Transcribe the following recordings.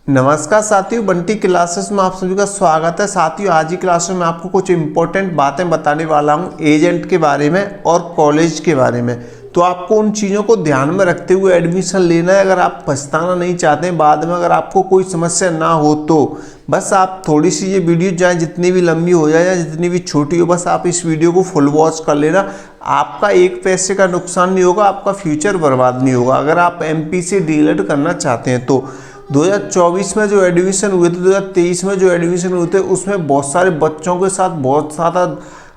नमस्कार साथियों, बंटी क्लासेस में आप सभी का स्वागत है। साथियों, आज की क्लास में मैं आपको कुछ इंपॉर्टेंट बातें बताने वाला हूं एजेंट के बारे में और कॉलेज के बारे में। तो आपको उन चीज़ों को ध्यान में रखते हुए एडमिशन लेना है। अगर आप पछताना नहीं चाहते हैं बाद में, अगर आपको कोई समस्या ना हो तो बस आप थोड़ी सी ये वीडियो चाहे जितनी भी लंबी हो जाए या जितनी भी छोटी हो, बस आप इस वीडियो को फुल वॉच कर लेना। आपका एक पैसे का नुकसान नहीं होगा, आपका फ्यूचर बर्बाद नहीं होगा। अगर आप एमपी से डीएलएड करना चाहते हैं तो 2024 में जो एडमिशन हुए थे, 2023 में जो एडमिशन हुए थे, उसमें बहुत सारे बच्चों के साथ बहुत ज़्यादा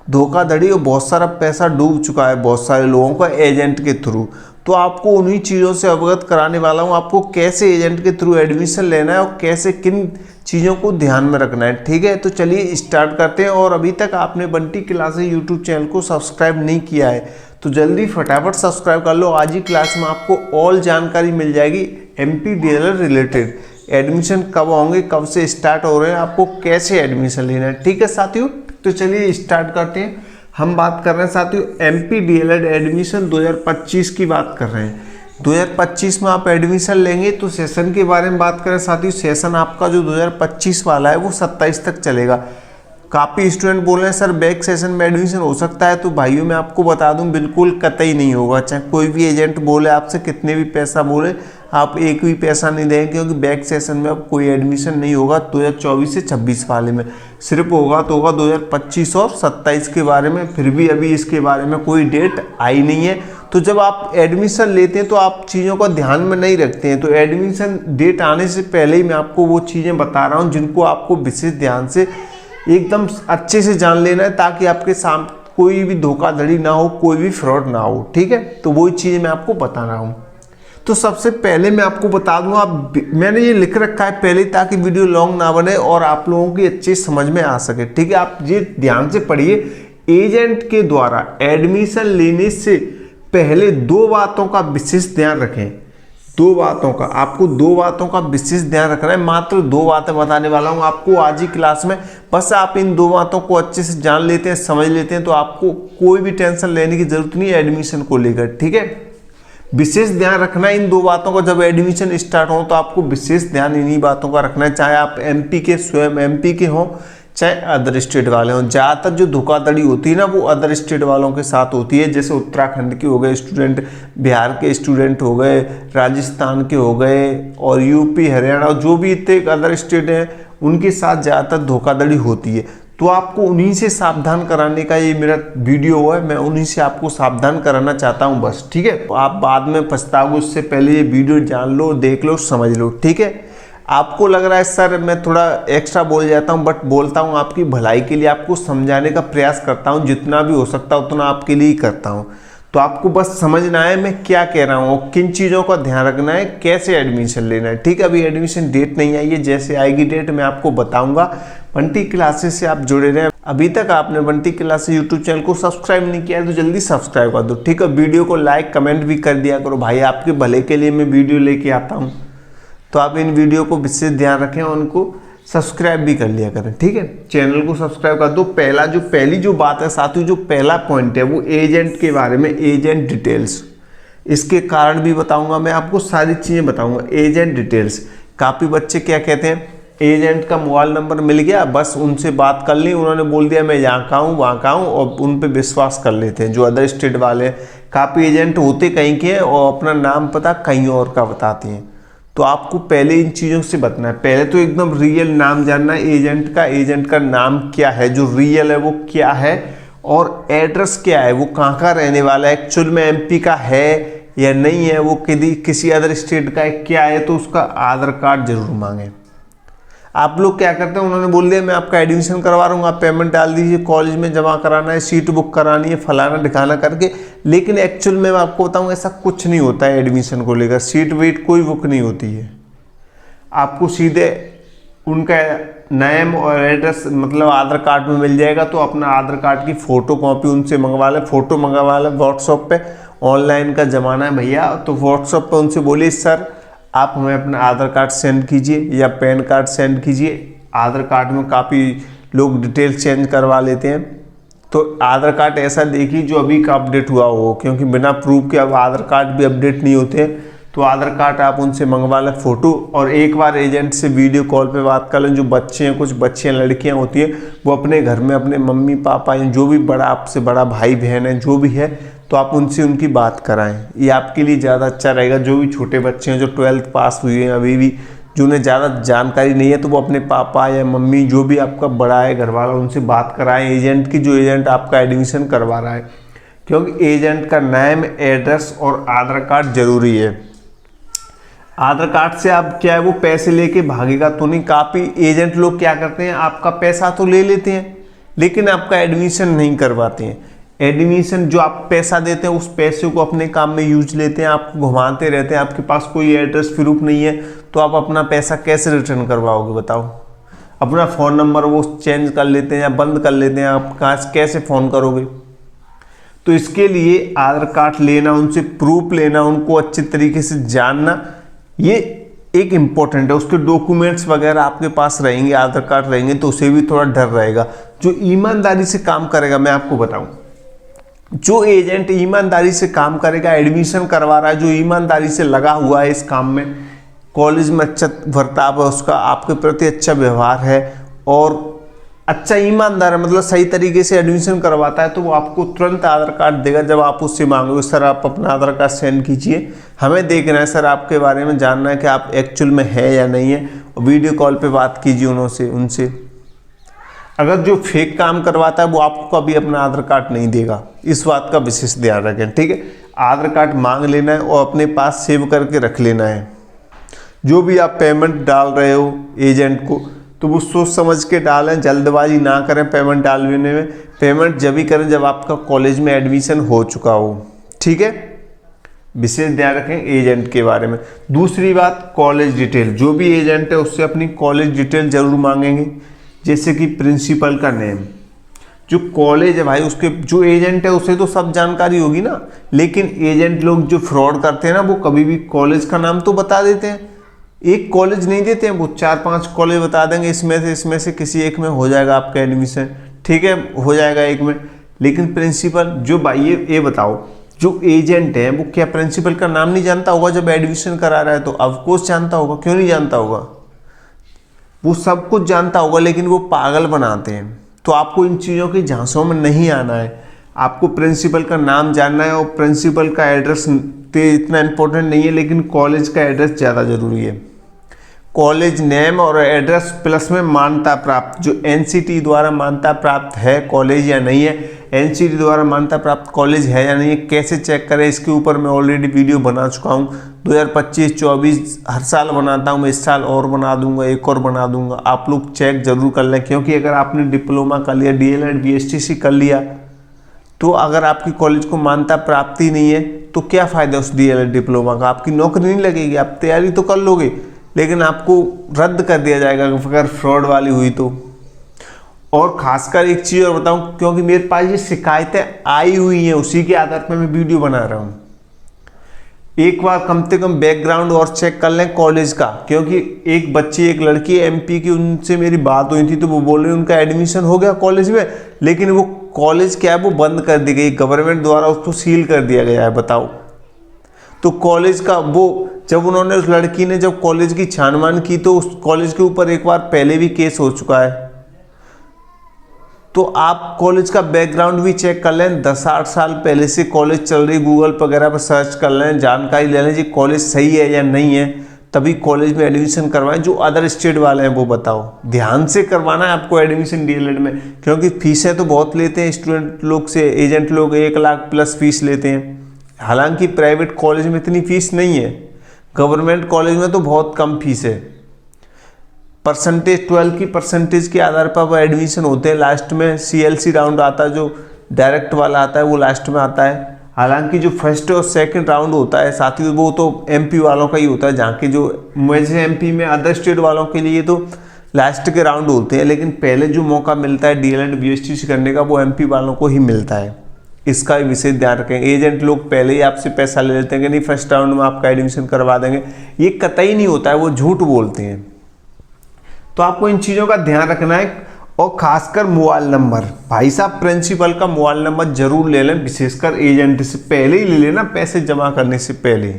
धोखाधड़ी और बहुत सारा पैसा डूब चुका है बहुत सारे लोगों का एजेंट के थ्रू। तो आपको उन्हीं चीज़ों से अवगत कराने वाला हूँ, आपको कैसे एजेंट के थ्रू एडमिशन लेना है और कैसे किन चीज़ों को ध्यान में रखना है। ठीक है, तो चलिए स्टार्ट करते हैं। और अभी तक आपने बंटी क्लासेस यूट्यूब चैनल को सब्सक्राइब नहीं किया है तो जल्दी फटाफट सब्सक्राइब कर लो। आज ही क्लास में आपको ऑल जानकारी मिल जाएगी एमपी डीएलएड रिलेटेड। एडमिशन कब होंगे, कब से स्टार्ट हो रहे हैं, आपको कैसे एडमिशन लेना है। ठीक है साथियों, तो चलिए स्टार्ट करते हैं। हम बात कर रहे हैं साथियों एमपी डीएलएड एडमिशन 2025 की बात कर रहे हैं। 2025 में आप एडमिशन लेंगे तो सेशन के बारे में बात करें साथियों, सेशन आपका जो 2025 वाला है वो 27 तक चलेगा। काफ़ी स्टूडेंट बोल रहे हैं सर बैक सेशन में एडमिशन हो सकता है, तो भाइयों मैं आपको बता दूं बिल्कुल कतई नहीं होगा। चाहे कोई भी एजेंट बोले आपसे, कितने भी पैसा बोले, आप एक भी पैसा नहीं देंगे, क्योंकि बैक सेशन में अब कोई एडमिशन नहीं होगा 2024 से 26 वाले में। सिर्फ होगा तो होगा 2025 और 27 के बारे में। फिर भी अभी इसके बारे में कोई डेट आई नहीं है। तो जब आप एडमिशन लेते हैं तो आप चीज़ों का ध्यान में नहीं रखते हैं। तो एडमिशन डेट आने से पहले ही मैं आपको वो चीज़ें बता रहा हूँ जिनको आपको विशेष ध्यान से एकदम अच्छे से जान लेना है, ताकि आपके सामने कोई भी धोखाधड़ी ना हो, कोई भी फ्रॉड ना हो। ठीक है, तो वही चीज़ें मैं आपको बता रहा हूँ। तो सबसे पहले मैं आपको बता दूँ, आप मैंने ये लिख रखा है पहले ताकि वीडियो लॉन्ग ना बने और आप लोगों की अच्छी समझ में आ सके। ठीक है, आप ये ध्यान से पढ़िए। एजेंट के द्वारा एडमिशन लेने से पहले दो बातों का विशेष ध्यान रखें। दो बातों का, आपको दो बातों का विशेष ध्यान रखना है। मात्र दो बातें बताने वाला हूं आपको आज ही क्लास में। बस आप इन दो बातों को अच्छे से जान लेते हैं, समझ लेते हैं, तो आपको कोई भी टेंशन लेने की जरूरत नहीं है एडमिशन को लेकर। ठीक है, विशेष ध्यान रखना है इन दो बातों का। जब एडमिशन स्टार्ट हो तो आपको विशेष ध्यान इन्हीं बातों का रखना है, चाहे आप एमपी के स्वयं एमपी के हों चाहे अदर स्टेट वाले हों। ज़्यादातर जो धोखाधड़ी होती है ना वो अदर स्टेट वालों के साथ होती है। जैसे उत्तराखंड के हो गए स्टूडेंट, बिहार के स्टूडेंट हो गए, राजस्थान के हो गए, और यूपी हरियाणा जो भी इतने अदर स्टेट हैं उनके साथ ज़्यादातर धोखाधड़ी होती है। तो आपको उन्हीं से सावधान कराने का ये मेरा वीडियो है, मैं उन्हीं से आपको सावधान कराना चाहता हूँ बस। ठीक है, तो आप बाद में पछताओगे, उससे पहले ये वीडियो जान लो, देख लो, समझ लो। ठीक है, आपको लग रहा है सर मैं थोड़ा एक्स्ट्रा बोल जाता हूं, बट बोलता हूं आपकी भलाई के लिए, आपको समझाने का प्रयास करता हूं, जितना भी हो सकता है उतना आपके लिए ही करता हूं। तो आपको बस समझना है मैं क्या कह रहा हूं, किन चीज़ों का ध्यान रखना है, कैसे एडमिशन लेना है। ठीक है, अभी एडमिशन डेट नहीं आई है, जैसे आएगी डेट मैं आपको बताऊंगा। बंटी क्लासेस से आप जुड़े रहें। अभी तक आपने बंटी क्लासेस यूट्यूब चैनल को सब्सक्राइब नहीं किया है तो जल्दी सब्सक्राइब कर दो। ठीक है, वीडियो को लाइक कमेंट भी कर दिया करो भाई, आपके भले के लिए मैं वीडियो लेके आता हूँ। तो आप इन वीडियो को विशेष ध्यान रखें और उनको सब्सक्राइब भी कर लिया करें। ठीक है, चैनल को सब्सक्राइब कर दो। पहली जो बात है साथियों, जो पहला पॉइंट है वो एजेंट के बारे में, एजेंट डिटेल्स। इसके कारण भी बताऊंगा मैं आपको, सारी चीज़ें बताऊंगा। एजेंट डिटेल्स, काफ़ी बच्चे क्या कहते हैं, एजेंट का मोबाइल नंबर मिल गया, बस उनसे बात कर ली, उन्होंने बोल दिया मैं यहाँ का हूँ वहाँ का हूँ, और उन पर विश्वास कर लेते हैं। जो अदर स्टेट वाले, काफ़ी एजेंट होते कहीं के हैं और अपना नाम पता कहीं और का बताते हैं। तो आपको पहले इन चीज़ों से बचना है। पहले तो एकदम रियल नाम जानना है एजेंट का। एजेंट का नाम क्या है, जो रियल है वो क्या है, और एड्रेस क्या है, वो कहाँ का रहने वाला है, एक्चुअल में एमपी का है या नहीं है, वो किसी अदर स्टेट का है क्या है, तो उसका आधार कार्ड जरूर मांगे। आप लोग क्या करते हैं, उन्होंने बोल दिया मैं आपका एडमिशन करवा रहा हूँ, आप पेमेंट डाल दीजिए, कॉलेज में जमा कराना है, सीट बुक करानी है, फलाना ढिकाना करके। लेकिन एक्चुअल में मैं आपको बताऊँ ऐसा कुछ नहीं होता है एडमिशन को लेकर। सीट वीट कोई बुक नहीं होती है। आपको सीधे उनका नेम और एड्रेस मतलब आधार कार्ड में मिल जाएगा। तो अपना आधार कार्ड की फ़ोटो कॉपी उनसे मंगवा लें, फ़ोटो मंगवा लें व्हाट्सएप पे। ऑनलाइन का ज़माना है भैया, तो व्हाट्सएप पे उनसे बोलिए सर आप हमें अपना आधार कार्ड सेंड कीजिए या पैन कार्ड सेंड कीजिए। आधार कार्ड में काफ़ी लोग डिटेल चेंज करवा लेते हैं। तो आधार कार्ड ऐसा देखिए जो अभी का अपडेट हुआ हो, क्योंकि बिना प्रूफ के अब आधार कार्ड भी अपडेट नहीं होते हैं। तो आधार कार्ड आप उनसे मंगवा लें फ़ोटो, और एक बार एजेंट से वीडियो कॉल पे बात कर लें। जो बच्चे हैं, कुछ बच्चियाँ लड़कियाँ होती हैं, वो अपने घर में अपने मम्मी पापा या जो भी बड़ा आपसे बड़ा भाई बहन है जो भी है, तो आप उनसे उनकी बात कराएं। ये आपके लिए ज़्यादा अच्छा रहेगा। जो भी छोटे बच्चे हैं जो 12th पास हुए हैं अभी भी, जो उन्हें ज़्यादा जानकारी नहीं है, तो वो अपने पापा या मम्मी जो भी आपका बड़ा है घर वाला, उनसे बात कराएं एजेंट की, जो एजेंट आपका एडमिशन करवा रहा है। क्योंकि एजेंट का नाम, एड्रेस और आधार कार्ड जरूरी है। आधार कार्ड से आप क्या है वो पैसे लेके भागेगा तो नहीं। काफ़ी एजेंट लोग क्या करते हैं, आपका पैसा तो ले लेते हैं लेकिन आपका एडमिशन नहीं करवाते हैं। एडमिशन जो आप पैसा देते हैं उस पैसे को अपने काम में यूज लेते हैं, आपको घुमाते रहते हैं। आपके पास कोई एड्रेस प्रूफ नहीं है तो आप अपना पैसा कैसे रिटर्न करवाओगे बताओ। अपना फ़ोन नंबर वो चेंज कर लेते हैं या बंद कर लेते हैं, आप कहाँ कैसे फ़ोन करोगे। तो इसके लिए आधार कार्ड लेना, उनसे प्रूफ लेना, उनको अच्छे तरीके से जानना, ये एक इम्पोर्टेंट है। उसके डॉक्यूमेंट्स वगैरह आपके पास रहेंगे, आधार कार्ड रहेंगे, तो उसे भी थोड़ा डर रहेगा। जो ईमानदारी से काम करेगा, मैं आपको बताऊं, जो एजेंट ईमानदारी से काम करेगा, एडमिशन करवा रहा है, जो ईमानदारी से लगा हुआ है इस काम में, कॉलेज में अच्छा बर्ताव है उसका, आपके प्रति अच्छा व्यवहार है और अच्छा ईमानदार है, मतलब सही तरीके से एडमिशन करवाता है, तो वो आपको तुरंत आधार कार्ड देगा। जब आप उससे मांगोगे सर आप अपना आधार कार्ड सेंड कीजिए, हमें देखना है सर, आपके बारे में जानना है कि आप एक्चुअल में है या नहीं है, वीडियो कॉल पे बात कीजिए उनसे। अगर जो फेक काम करवाता है वो आपको कभी अपना आधार कार्ड नहीं देगा, इस बात का विशेष ध्यान रखें, ठीक है। आधार कार्ड मांग लेना है और अपने पास सेव करके रख लेना है। जो भी आप पेमेंट डाल रहे हो एजेंट को, तो वो सोच समझ के डालें, जल्दबाजी ना करें पेमेंट डालने में। पेमेंट जब भी करें जब आपका कॉलेज में एडमिशन हो चुका हो, ठीक है। विशेष ध्यान रखें एजेंट के बारे में। दूसरी बात, कॉलेज डिटेल। जो भी एजेंट है उससे अपनी कॉलेज डिटेल जरूर मांगेंगे, जैसे कि प्रिंसिपल का नेम। जो कॉलेज है भाई, उसके जो एजेंट है उसे तो सब जानकारी होगी ना, लेकिन एजेंट लोग जो फ्रॉड करते हैं ना, वो कभी भी कॉलेज का नाम तो बता देते हैं, एक कॉलेज नहीं देते हैं, वो 4-5 कॉलेज बता देंगे, इसमें से किसी एक में हो जाएगा आपका एडमिशन, ठीक है, हो जाएगा एक में। लेकिन प्रिंसिपल जो भाई, ये बताओ, जो एजेंट है वो क्या प्रिंसिपल का नाम नहीं जानता होगा जब एडमिशन करा रहा है? तो ऑफकोर्स जानता होगा, क्यों नहीं जानता होगा, वो सब कुछ जानता होगा, लेकिन वो पागल बनाते हैं। तो आपको इन चीज़ों की झांसों में नहीं आना है, आपको प्रिंसिपल का नाम जानना है। और प्रिंसिपल का एड्रेस इतना इम्पोर्टेंट नहीं है, लेकिन कॉलेज का एड्रेस ज़्यादा ज़रूरी है। कॉलेज नेम और एड्रेस प्लस में मान्यता प्राप्त, जो एनसीटी द्वारा मान्यता प्राप्त है कॉलेज या नहीं है, एनसीटी द्वारा मान्यता प्राप्त कॉलेज है या नहीं है, कैसे चेक करें, इसके ऊपर मैं ऑलरेडी वीडियो बना चुका हूँ। 2025-24 हर साल बनाता हूँ मैं, इस साल और बना दूंगा, एक और बना दूंगा। आप लोग चेक जरूर कर लें, क्योंकि अगर आपने डिप्लोमा कर लिया, डीएलएड बीएसटीसी कर लिया, तो अगर आपकी कॉलेज को मान्यता प्राप्त ही नहीं है तो क्या फ़ायदा उस डीएलएड डिप्लोमा का? आपकी नौकरी नहीं लगेगी, आप तैयारी तो कर लोगे लेकिन आपको रद्द कर दिया जाएगा अगर फ्रॉड वाली हुई तो। और खासकर एक चीज़ और बताऊं, क्योंकि मेरे पास ये शिकायतें आई हुई हैं, उसी के आधार पर मैं वीडियो बना रहा हूं। एक बार कम से कम बैकग्राउंड और चेक कर लें कॉलेज का, क्योंकि एक बच्ची, एक लड़की एमपी की, उनसे मेरी बात हुई थी, तो वो बोल रहे उनका एडमिशन हो गया कॉलेज में, लेकिन वो कॉलेज क्या है वो बंद कर दी गई, गवर्नमेंट द्वारा उसको सील कर दिया गया है, बताओ। तो कॉलेज का वो, जब उन्होंने, उस लड़की ने जब कॉलेज की छानबीन की, तो उस कॉलेज के ऊपर एक बार पहले भी केस हो चुका है। तो आप कॉलेज का बैकग्राउंड भी चेक कर लें, 10-8 साल पहले से कॉलेज चल रही, गूगल वगैरह पर सर्च कर लें, जानकारी ले लें जी कॉलेज सही है या नहीं है, तभी कॉलेज में एडमिशन करवाएं। जो अदर स्टेट वाले हैं वो बताओ, ध्यान से करवाना है आपको एडमिशन डीएलएड में, क्योंकि फीसें तो बहुत लेते हैं स्टूडेंट लोग से, एजेंट लोग 1 लाख प्लस फीस लेते हैं। हालांकि प्राइवेट कॉलेज में इतनी फीस नहीं है, गवर्नमेंट कॉलेज में तो बहुत कम फीस है। परसेंटेज, 12 की परसेंटेज के आधार पर वो एडमिशन होते हैं। लास्ट में सीएलसी राउंड आता है, जो डायरेक्ट वाला आता है वो लास्ट में आता है। हालांकि जो फर्स्ट और सेकंड राउंड होता है साथ ही, वो तो एमपी वालों का ही होता है, जहाँ के जो मुझे एमपी में, अदर स्टेट वालों के लिए तो लास्ट के राउंड होते हैं, लेकिन पहले जो मौका मिलता है डीएलएड बीएसटीसी करने का वो एमपी वालों को ही मिलता है। इसका भी विशेष ध्यान रखें। एजेंट लोग पहले ही आपसे पैसा ले लेते हैं कि नहीं फर्स्ट राउंड में आपका एडमिशन करवा देंगे, ये कतई नहीं होता है, वो झूठ बोलते हैं। तो आपको इन चीज़ों का ध्यान रखना है। और खासकर मोबाइल नंबर, भाई साहब प्रिंसिपल का मोबाइल नंबर जरूर ले लें, विशेषकर एजेंट से पहले ही ले लेना, पैसे जमा करने से पहले।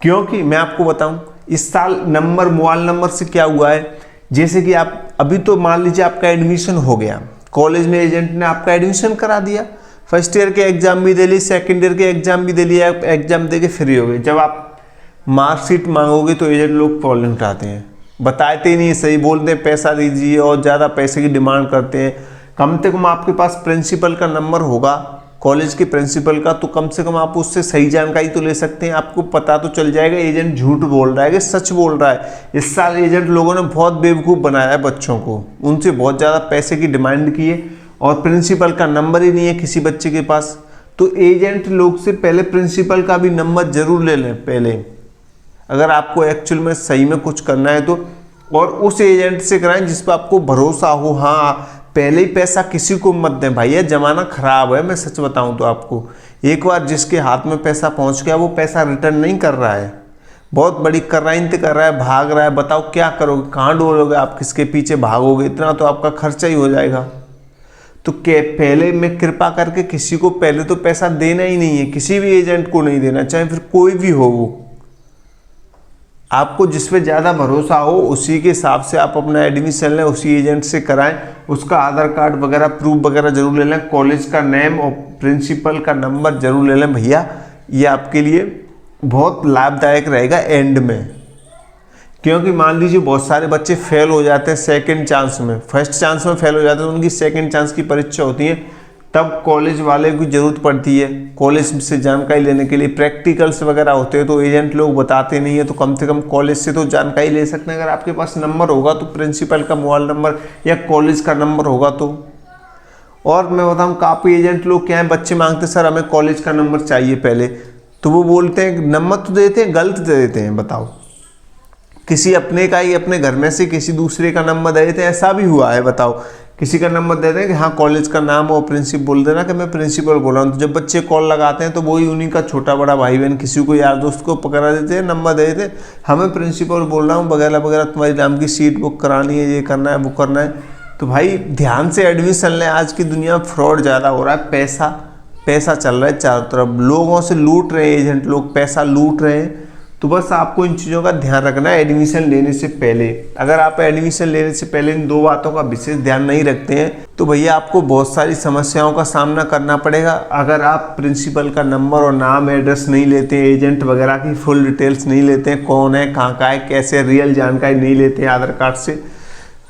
क्योंकि मैं आपको बताऊं, इस साल मोबाइल नंबर से क्या हुआ है, जैसे कि आप अभी तो मान लीजिए आपका एडमिशन हो गया, कॉलेज में एजेंट ने आपका एडमिशन करा दिया, फर्स्ट ईयर के एग्जाम भी दे ली, सेकेंड ईयर के एग्जाम भी दे लिया, एग्जाम दे के फ्री हो गए। जब आप मार्कशीट मांगोगे तो एजेंट लोग प्रॉब्लम उठाते हैं, बताते ही नहीं सही, बोलते हैं पैसा दीजिए और ज़्यादा पैसे की डिमांड करते हैं। कम से कम आपके पास प्रिंसिपल का नंबर होगा, कॉलेज के प्रिंसिपल का, तो कम से कम आप उससे सही जानकारी तो ले सकते हैं। आपको पता तो चल जाएगा एजेंट झूठ बोल रहा है कि सच बोल रहा है। इस साल एजेंट लोगों ने बहुत बेवकूफ़ बनाया है बच्चों को, उनसे बहुत ज़्यादा पैसे की डिमांड की है और प्रिंसिपल का नंबर ही नहीं है किसी बच्चे के पास। तो एजेंट लोग से पहले प्रिंसिपल का भी नंबर जरूर ले लें पहले, अगर आपको एक्चुअल में सही में कुछ करना है तो, और उस एजेंट से कराएं जिस पर आपको भरोसा हो। हाँ, पहले ही पैसा किसी को मत दें भैया, जमाना खराब है। मैं सच बताऊं तो आपको, एक बार जिसके हाथ में पैसा पहुंच गया वो पैसा रिटर्न नहीं कर रहा है, बहुत बड़ी क्राइम कर रहा है, भाग रहा है। बताओ क्या करोगे, कहाँ डोलोगे आप, किसके पीछे भागोगे, इतना तो आपका खर्चा ही हो जाएगा। तो पहले मैं कृपा करके किसी को पहले तो पैसा देना ही नहीं है, किसी भी एजेंट को नहीं देना, चाहे फिर कोई भी हो वो। आपको जिस पे ज़्यादा भरोसा हो उसी के हिसाब से आप अपना एडमिशन लें, उसी एजेंट से कराएं। उसका आधार कार्ड वगैरह प्रूफ वगैरह जरूर ले लें, कॉलेज का नेम और प्रिंसिपल का नंबर जरूर ले लें भैया, ये आपके लिए बहुत लाभदायक रहेगा एंड में। क्योंकि मान लीजिए बहुत सारे बच्चे फेल हो जाते हैं सेकंड चांस में, फर्स्ट चांस में फेल हो जाते हैं, उनकी सेकंड चांस की परीक्षा होती है, तब कॉलेज वाले की ज़रूरत पड़ती है कॉलेज से जानकारी लेने के लिए। प्रैक्टिकल्स वगैरह होते हैं तो एजेंट लोग बताते नहीं है, तो कम से कम कॉलेज से तो जानकारी ले सकते हैं। अगर आपके पास नंबर होगा तो प्रिंसिपल का मोबाइल नंबर या कॉलेज का नंबर होगा तो। और मैं बताऊँ, काफ़ी एजेंट लोग क्या है, बच्चे मांगते सर हमें कॉलेज का नंबर चाहिए पहले, तो वो बोलते हैं नंबर तो देते हैं, गलत दे देते हैं। बताओ, किसी अपने का ही अपने घर में से किसी दूसरे का नंबर दे देते हैं, ऐसा भी हुआ है। बताओ, किसी का नंबर दे दें कि हाँ कॉलेज का नाम और प्रिंसिपल बोल देना कि मैं प्रिंसिपल बोल रहा हूँ। तो जब बच्चे कॉल लगाते हैं तो वही उन्हीं का छोटा बड़ा भाई बहन किसी को यार दोस्त को पकड़ा देते हैं, नंबर दे देते, हमें प्रिंसिपल बोल रहा हूँ वगैरह वगैरह, तुम्हारी नाम की सीट बुक करानी है, ये करना है वो करना है। तो भाई ध्यान से एडमिशन लें, आज की दुनिया में फ्रॉड ज़्यादा हो रहा है, पैसा चल रहा है चारों तरफ, लोगों से लूट रहे हैं एजेंट लोग, पैसा लूट रहे हैं। तो बस आपको इन चीज़ों का ध्यान रखना है एडमिशन लेने से पहले। अगर आप एडमिशन लेने से पहले इन दो बातों का विशेष ध्यान नहीं रखते हैं तो भैया आपको बहुत सारी समस्याओं का सामना करना पड़ेगा। अगर आप प्रिंसिपल का नंबर और नाम एड्रेस नहीं लेते हैं, एजेंट वगैरह की फुल डिटेल्स नहीं लेते हैं, कौन है कहाँ का है कैसे, रियल जानकारी नहीं लेते हैं आधार कार्ड से,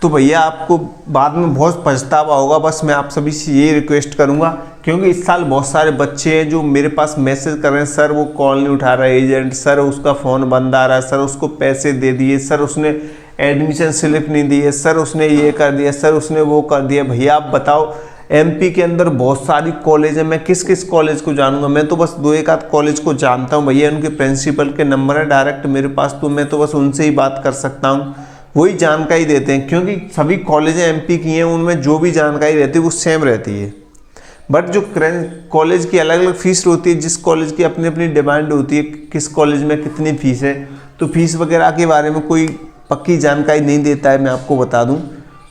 तो भैया आपको बाद में बहुत पछतावा होगा। बस मैं आप सभी से ये रिक्वेस्ट करूंगा, क्योंकि इस साल बहुत सारे बच्चे हैं जो मेरे पास मैसेज कर रहे हैं, सर वो कॉल नहीं उठा रहा है एजेंट, सर उसका फ़ोन बंद आ रहा है, सर उसको पैसे दे दिए, सर उसने एडमिशन स्लिप नहीं दी है, सर उसने ये कर दिया, सर उसने वो कर दिया। भैया आप बताओ, एमपी के अंदर बहुत सारी कॉलेज है, मैं किस किस कॉलेज को जानूंगा? मैं तो बस दो एक आध कॉलेज को जानता हूँ भैया, उनके प्रिंसिपल के नंबर है डायरेक्ट मेरे पास, तो मैं तो बस उनसे ही बात कर सकता हूँ, वही जानकारी देते हैं। क्योंकि सभी कॉलेजें एमपी की हैं, उनमें जो भी जानकारी रहती है वो सेम रहती है, बट जो कॉलेज की अलग अलग फीस होती है, जिस कॉलेज की अपनी अपनी डिमांड होती है, किस कॉलेज में कितनी फीस है, तो फीस वगैरह के बारे में कोई पक्की जानकारी नहीं देता है, मैं आपको बता दूं।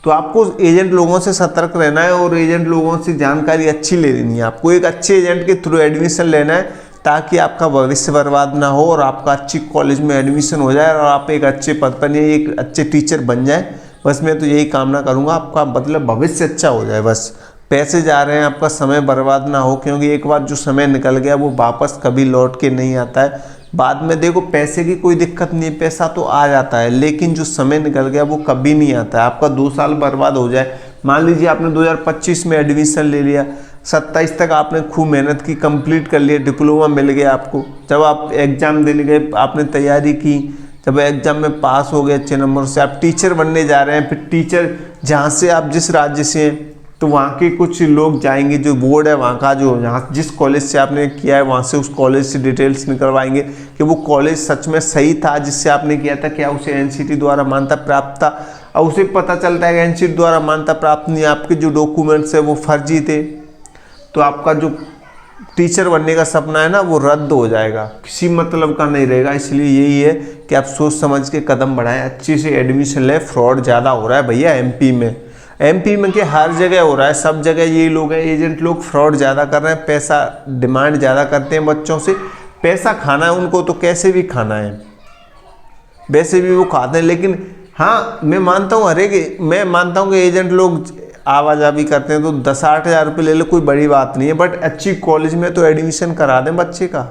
तो आपको एजेंट लोगों से सतर्क रहना है और एजेंट लोगों से जानकारी अच्छी ले लेनी है। आपको एक अच्छे एजेंट के थ्रू एडमिशन लेना है ताकि आपका भविष्य बर्बाद ना हो और आपका अच्छी कॉलेज में एडमिशन हो जाए और आप एक अच्छे पद पर या एक अच्छे टीचर बन जाए। बस मैं तो यही कामना करूँगा, आपका मतलब भविष्य अच्छा हो जाए। बस पैसे जा रहे हैं, आपका समय बर्बाद ना हो, क्योंकि एक बार जो समय निकल गया वो वापस कभी लौट के नहीं आता है। बाद में देखो, पैसे की कोई दिक्कत नहीं, पैसा तो आ जाता है, लेकिन जो समय निकल गया वो कभी नहीं आता है। आपका 2 साल बर्बाद हो जाए, मान लीजिए आपने 2025 में एडमिशन ले लिया, 27 तक आपने खूब मेहनत की, कंप्लीट कर लिया, डिप्लोमा मिल गया आपको, जब आप एग्ज़ाम देने गए आपने तैयारी की, जब एग्ज़ाम में पास हो गए अच्छे नंबर से, आप टीचर बनने जा रहे हैं। फिर टीचर जहाँ से आप जिस राज्य से हैं तो वहाँ के कुछ लोग जाएंगे, जो बोर्ड है वहाँ का, जो जहाँ जिस कॉलेज से आपने किया है वहाँ से उस कॉलेज से डिटेल्स निकलवाएंगे कि वो कॉलेज सच में सही था जिससे आपने किया था, क्या उसे एनसीटी द्वारा मान्यता प्राप्त था। और उसे पता चलता है कि एनसीटी द्वारा मान्यता प्राप्त नहीं, आपके जो डॉक्यूमेंट्स है वो फर्जी थे, तो आपका जो टीचर बनने का सपना है ना वो रद्द हो जाएगा, किसी मतलब का नहीं रहेगा। इसलिए यही है कि आप सोच समझ के कदम बढ़ाएं, अच्छे से एडमिशन लें। फ्रॉड ज़्यादा हो रहा है भैया एमपी में कि हर जगह हो रहा है, सब जगह यही लोग हैं, एजेंट लोग फ्रॉड ज़्यादा कर रहे हैं, पैसा डिमांड ज़्यादा करते हैं बच्चों से, पैसा खाना है उनको तो कैसे भी खाना है, वैसे भी वो खाते हैं। लेकिन हाँ मैं मानता हूँ मैं मानता हूँ कि एजेंट लोग आवाजावी करते हैं तो 10-8 हज़ार रुपये ले लो, कोई बड़ी बात नहीं है, बट अच्छी कॉलेज में तो एडमिशन करा दें बच्चे का,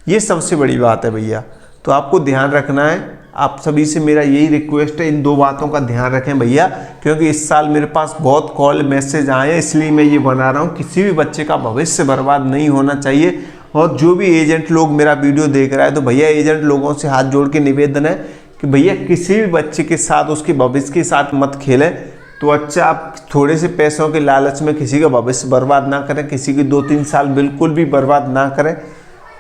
ये सबसे बड़ी बात है भैया। तो आपको ध्यान रखना है, आप सभी से मेरा यही रिक्वेस्ट है, इन 2 बातों का ध्यान रखें भैया, क्योंकि इस साल मेरे पास बहुत कॉल मैसेज आए हैं, इसलिए मैं ये बना रहा हूँ। किसी भी बच्चे का भविष्य बर्बाद नहीं होना चाहिए। और जो भी एजेंट लोग मेरा वीडियो देख रहा है, तो भैया एजेंट लोगों से हाथ जोड़ के निवेदन है कि भैया किसी भी बच्चे के साथ, उसके भविष्य के साथ मत खेलें। तो अच्छा, आप थोड़े से पैसों के लालच में किसी का भविष्य बर्बाद ना करें, किसी की 2-3 साल बिल्कुल भी बर्बाद ना करें।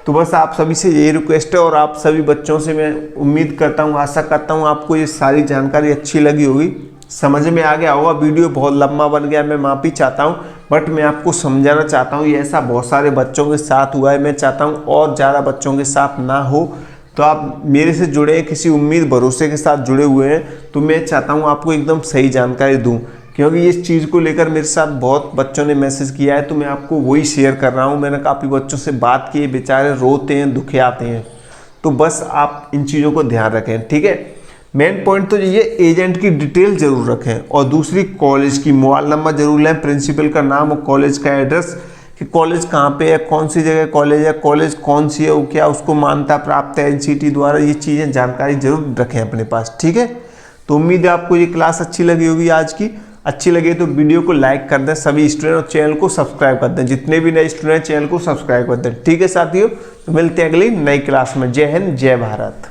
तो बस आप सभी से यही रिक्वेस्ट है, और आप सभी बच्चों से मैं उम्मीद करता हूँ, आशा करता हूँ आपको ये सारी जानकारी अच्छी लगी होगी, समझ में आ गया होगा। वीडियो बहुत लंबा बन गया, मैं माफ़ी चाहता हूँ, बट मैं आपको समझाना चाहता हूँ, ये ऐसा बहुत सारे बच्चों के साथ हुआ है। मैं चाहता हूँ और ज़्यादा बच्चों के साथ ना हो। तो आप मेरे से जुड़े हैं, किसी उम्मीद भरोसे के साथ जुड़े हुए हैं, तो मैं चाहता हूँ आपको एकदम सही जानकारी दूँ, क्योंकि इस चीज़ को लेकर मेरे साथ बहुत बच्चों ने मैसेज किया है, तो मैं आपको वही शेयर कर रहा हूँ। मैंने काफ़ी बच्चों से बात की, बेचारे रोते हैं, दुखे आते हैं। तो बस आप इन चीज़ों को ध्यान रखें, ठीक है। मेन पॉइंट तो ये, एजेंट की डिटेल जरूर रखें, और दूसरी कॉलेज की मोबाइल नंबर जरूर लें, प्रिंसिपल का नाम और कॉलेज का एड्रेस, कि कॉलेज कहाँ पे है, कौन सी जगह कॉलेज है, कॉलेज कौन सी है, वो क्या उसको मान्यता प्राप्त है NCT द्वारा, ये चीज़ें जानकारी जरूर रखें अपने पास, ठीक है। तो उम्मीद है आपको ये क्लास अच्छी लगी होगी आज की। अच्छी लगे तो वीडियो को लाइक कर दें सभी स्टूडेंट, और चैनल को सब्सक्राइब कर दें, जितने भी नए स्टूडेंट चैनल को सब्सक्राइब कर दें, ठीक है साथियों। तो मिलते हैं अगली नई क्लास में। जय हिंद, जय भारत।